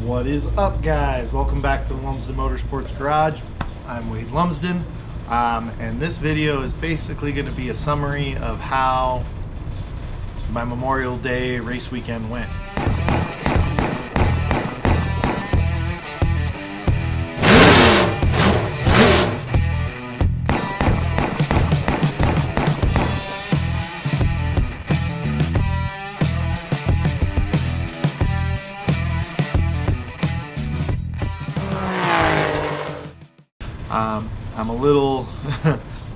What is up, guys? Welcome back to the Lumsden Motorsports Garage. I'm Wade Lumsden, and this video is basically going to be a summary of how my Memorial Day race weekend went. I'm a little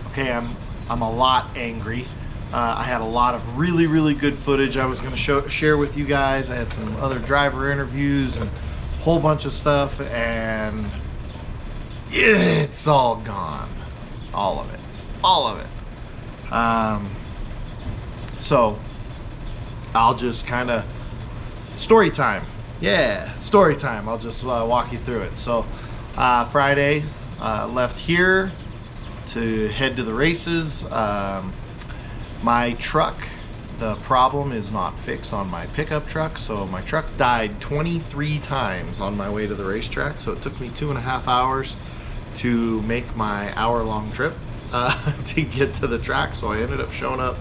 okay. I'm a lot angry. I had a lot of really good footage I was going to share with you guys. I had some other driver interviews and a whole bunch of stuff, and it's all gone. All of it. So I'll just kind of story time. I'll just walk you through it. So Friday, left here to head to the races. My truck, the problem is not fixed on my pickup truck, so my truck died 23 times on my way to the racetrack, so it took me 2.5 hours to make my hour-long trip to get to the track. So I ended up showing up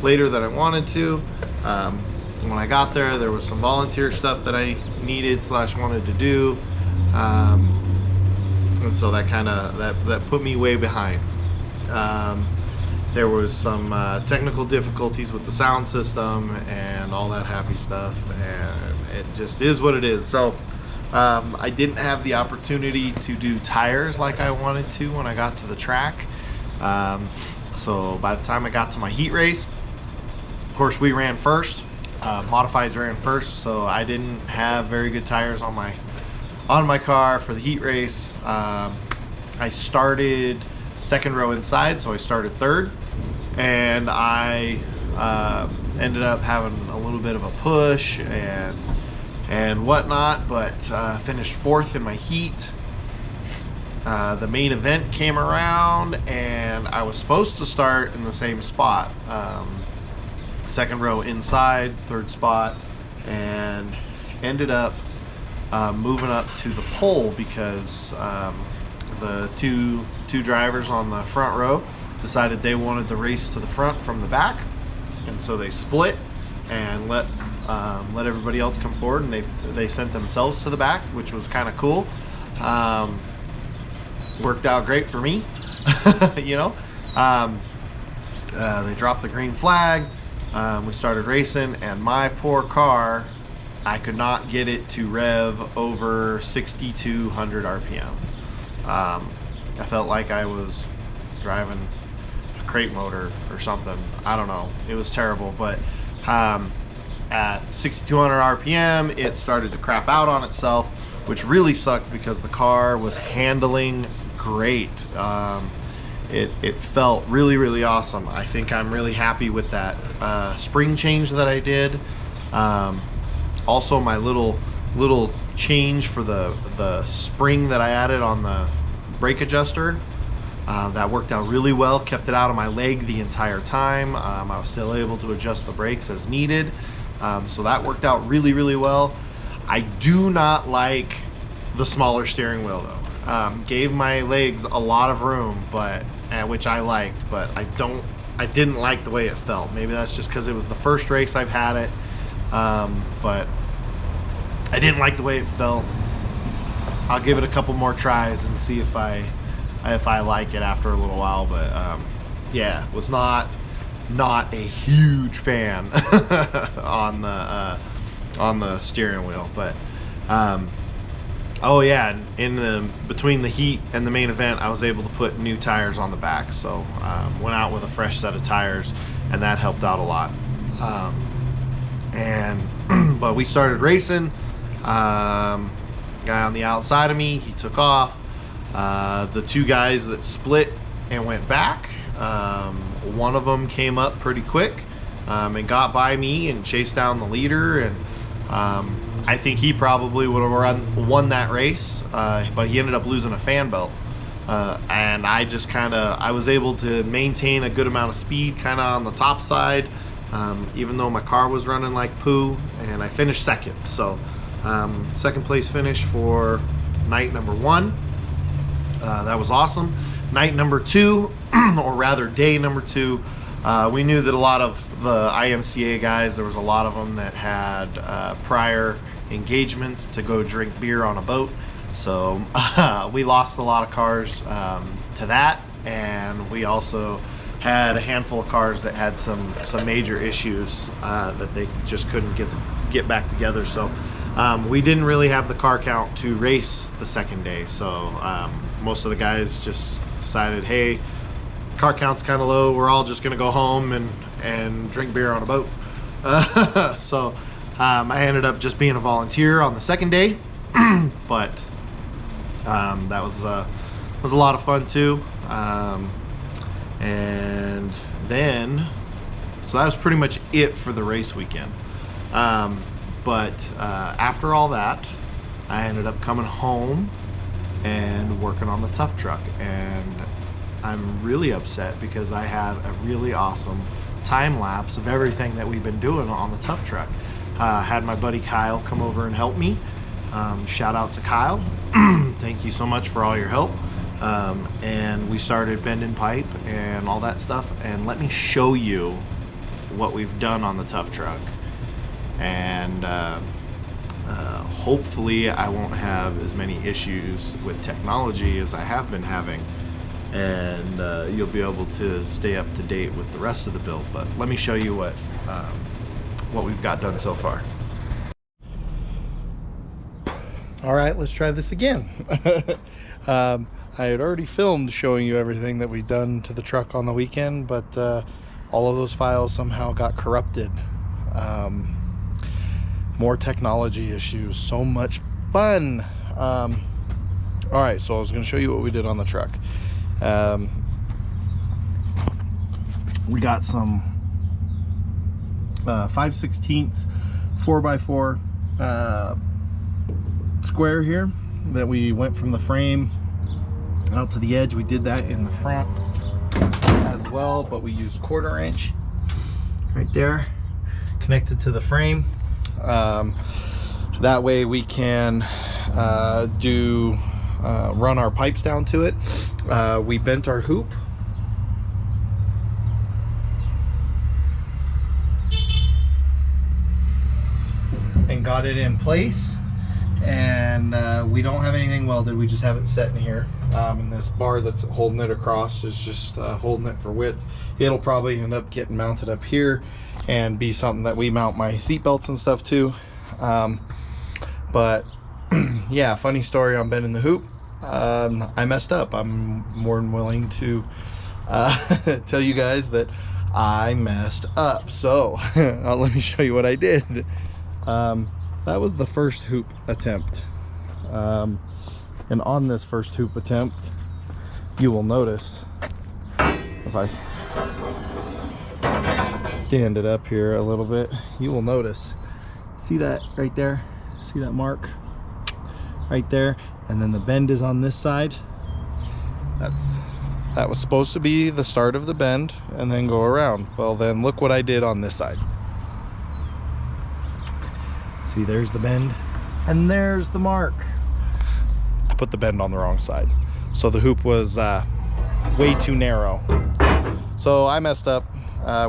later than I wanted to. When I got there, there was some volunteer stuff that I needed / wanted to do, and so that kind of that put me way behind. There was some technical difficulties with the sound system and all that happy stuff, and it just is what it is. So I didn't have the opportunity to do tires like I wanted to when I got to the track. So by the time I got to my heat race, of course we ran first. Modifieds ran first, so I didn't have very good tires on my car for the heat race. I started second row inside, so I started third, and I ended up having a little bit of a push and whatnot, but finished fourth in my heat. The main event came around, and I was supposed to start in the same spot, second row inside, third spot, and ended up moving up to the pole because the two drivers on the front row decided they wanted to race to the front from the back, and so they split and let everybody else come forward, and they sent themselves to the back, which was kind of cool. Worked out great for me. You know, they dropped the green flag. We started racing, and my poor car, I could not get it to rev over 6,200 RPM. I felt like I was driving a crate motor or something. I don't know. It was terrible, but at 6,200 RPM, it started to crap out on itself, which really sucked because the car was handling great. It felt really awesome. I think I'm really happy with that spring change that I did. Also, my little change for the spring that I added on the brake adjuster, that worked out really well. Kept it out of my leg the entire time. I was still able to adjust the brakes as needed, so that worked out really well. I do not like the smaller steering wheel though. Gave my legs a lot of room, but which I liked, but I didn't like the way it felt. Maybe that's just because it was the first race I've had it, but I didn't like the way it felt. I'll give it a couple more tries and see if I like it after a little while, but yeah, was not a huge fan on the steering wheel. But oh yeah, between the heat and the main event, I was able to put new tires on the back, so went out with a fresh set of tires, and that helped out a lot. But we started racing. Guy on the outside of me, he took off. The two guys that split and went back, one of them came up pretty quick and got by me and chased down the leader, and I think he probably would have won that race, but he ended up losing a fan belt. And I was able to maintain a good amount of speed kind of on the top side, even though my car was running like poo, and I finished second. So Second place finish for night number 1. That was awesome. Night number 2, or rather day number 2, we knew that a lot of the IMCA guys, there was a lot of them that had prior engagements to go drink beer on a boat. So we lost a lot of cars to that, and we also had a handful of cars that had some major issues that they just couldn't get back together. So we didn't really have the car count to race the second day. So most of the guys just decided, hey, car count's kind of low, we're all just gonna go home and drink beer on a boat. So I ended up just being a volunteer on the second day, but that was a lot of fun too. And then, so that was pretty much it for the race weekend. But after all that, I ended up coming home and working on the Tuff truck, and I'm really upset because I had a really awesome time lapse of everything that we've been doing on the Tuff truck. Had my buddy Kyle come over and help me. Shout out to Kyle. Thank you so much for all your help. And we started bending pipe and all that stuff, and let me show you what we've done on the Tuff truck. And hopefully I won't have as many issues with technology as I have been having, and you'll be able to stay up to date with the rest of the build. But let me show you what we've got done so far. All right, let's try this again. I had already filmed showing you everything that we've done to the truck on the weekend, but all of those files somehow got corrupted. More technology issues, so much fun. All right, so I was going to show you what we did on the truck. We got some 5/16 4x4 square here that we went from the frame out to the edge. We did that in the front as well, but we used 1/4 inch right there connected to the frame. That way we can run our pipes down to it. We bent our hoop and got it in place, and we don't have anything welded. We just have it set in here, and this bar that's holding it across is just holding it for width. It'll probably end up getting mounted up here and be something that we mount my seat belts and stuff to. But yeah, funny story on bending the hoop. I messed up. I'm more than willing to tell you guys that I messed up. So let me show you what I did. That was the first hoop attempt, and on this first hoop attempt, you will notice, if I stand it up here a little bit, you will notice, see that right there, see that mark right there, and then the bend is on this side. That was supposed to be the start of the bend and then go around. Well, then look what I did on this side. See, there's the bend and there's the mark. I put the bend on the wrong side, so the hoop was way too narrow. So I messed up,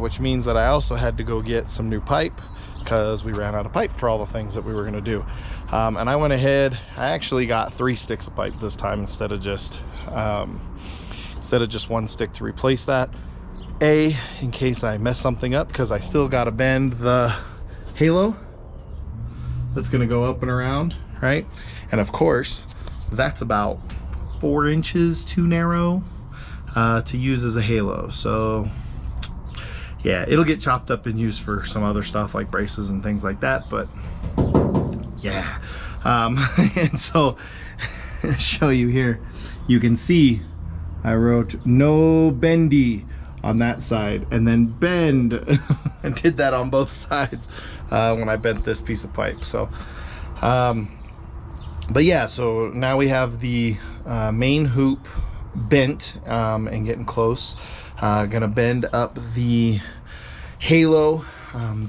which means that I also had to go get some new pipe because we ran out of pipe for all the things that we were going to do. And I went ahead, I actually got 3 sticks of pipe this time instead of just 1 stick to replace that. In case I mess something up, because I still got to bend the halo that's going to go up and around, right? And of course, that's about 4 inches too narrow to use as a halo. So yeah, it'll get chopped up and used for some other stuff like braces and things like that, but yeah. And so I'll show you here, you can see I wrote no bendy on that side, and then bend and did that on both sides when I bent this piece of pipe. So but yeah, so now we have the main hoop bent and getting close. Gonna bend up the halo,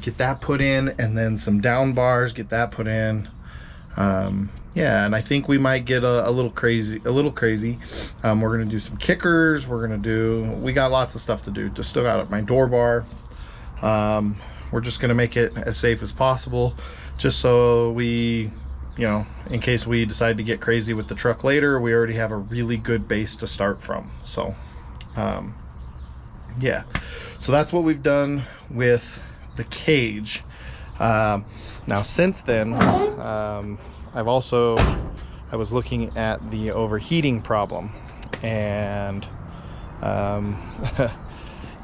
get that put in, and then some down bars, get that put in. Yeah, and I think we might get a little crazy. We're gonna do some kickers. We got lots of stuff to do. Just still got my door bar. We're just gonna make it as safe as possible, just so we, in case we decide to get crazy with the truck later, we already have a really good base to start from. So yeah, so that's what we've done with the cage. Now since then, I was looking at the overheating problem, and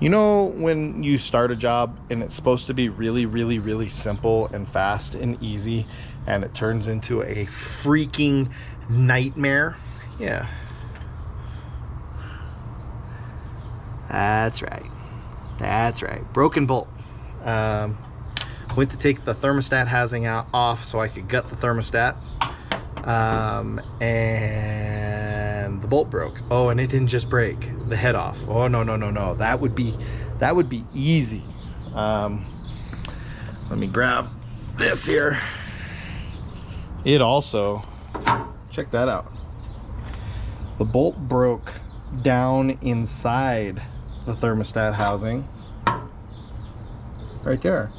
when you start a job and it's supposed to be really, really, really simple and fast and easy, and it turns into a freaking nightmare. Yeah, that's right, broken bolt. Went to take the thermostat housing off so I could gut the thermostat, and the bolt broke. Oh, and it didn't just break the head off. Oh, no, that would be easy. Let me grab this here. It also, check that out, the bolt broke down inside the thermostat housing right there.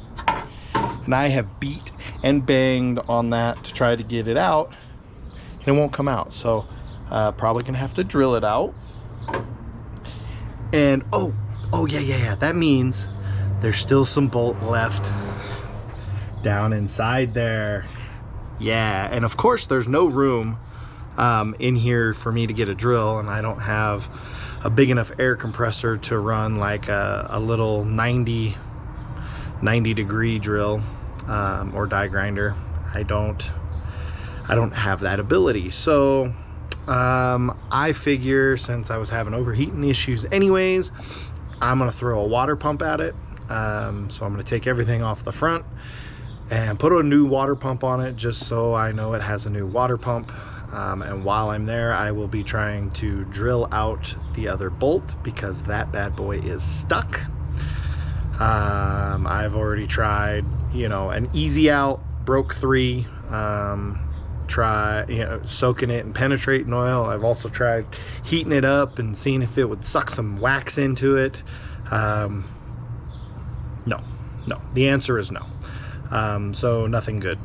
And I have beat and banged on that to try to get it out, and it won't come out. So probably gonna have to drill it out. And oh yeah, that means there's still some bolt left down inside there. Yeah, and of course there's no room in here for me to get a drill, and I don't have a big enough air compressor to run like a little 90 degree drill or die grinder. I don't have that ability. So I figure, since I was having overheating issues anyways, I'm gonna throw a water pump at it. So I'm gonna take everything off the front and put a new water pump on it, just so I know it has a new water pump. And while I'm there, I will be trying to drill out the other bolt, because that bad boy is stuck. I've already tried, an easy out, broke 3. Try, soaking it in penetrating oil. I've also tried heating it up and seeing if it would suck some wax into it. No, the answer is no. So nothing good.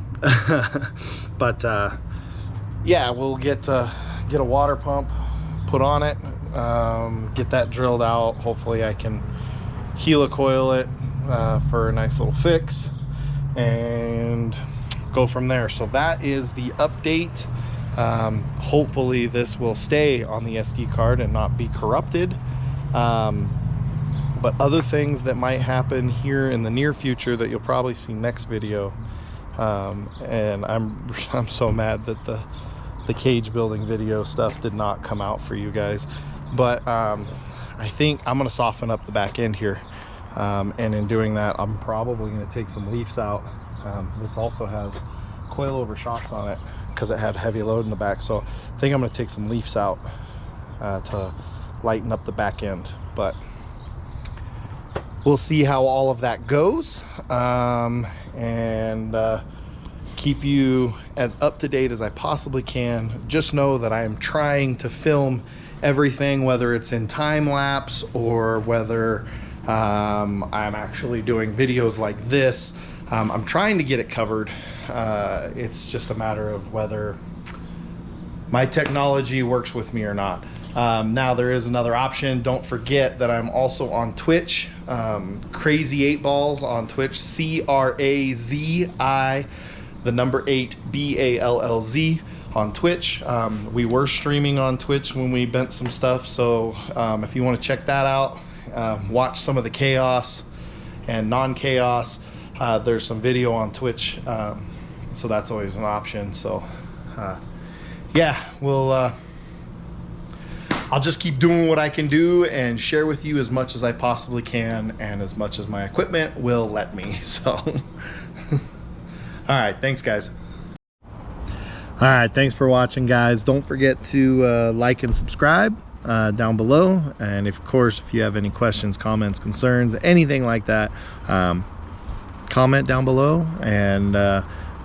But yeah, we'll get a water pump put on it, get that drilled out. Hopefully I can helicoil it for a nice little fix and go from there. So that is the update. Hopefully this will stay on the SD card and not be corrupted. But other things that might happen here in the near future that you'll probably see next video, and I'm so mad that the cage building video stuff did not come out for you guys. But I think I'm gonna soften up the back end here, and in doing that, I'm probably gonna take some leaves out. This also has coilover shocks on it because it had heavy load in the back, so I think I'm gonna take some leaves out to lighten up the back end. But we'll see how all of that goes, and keep you as up to date as I possibly can. Just know that I am trying to film everything, whether it's in time lapse or whether I'm actually doing videos like this. I'm trying to get it covered. It's just a matter of whether my technology works with me or not. Now there is another option. Don't forget that I'm also on Twitch, Crazy 8 Balls on Twitch, CRAZI, the number 8 BALLZ on Twitch. We were streaming on Twitch when we bent some stuff, so if you want to check that out, watch some of the chaos and non-chaos, there's some video on Twitch, so that's always an option. So yeah, I'll just keep doing what I can do and share with you as much as I possibly can, and as much as my equipment will let me. So all right, thanks guys. All right, thanks for watching guys. Don't forget to like and subscribe down below, and of course if you have any questions, comments, concerns, anything like that, comment down below, and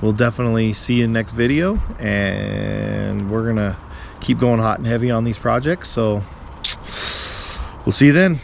we'll definitely see you in the next video, and we're gonna keep going hot and heavy on these projects. So we'll see you then.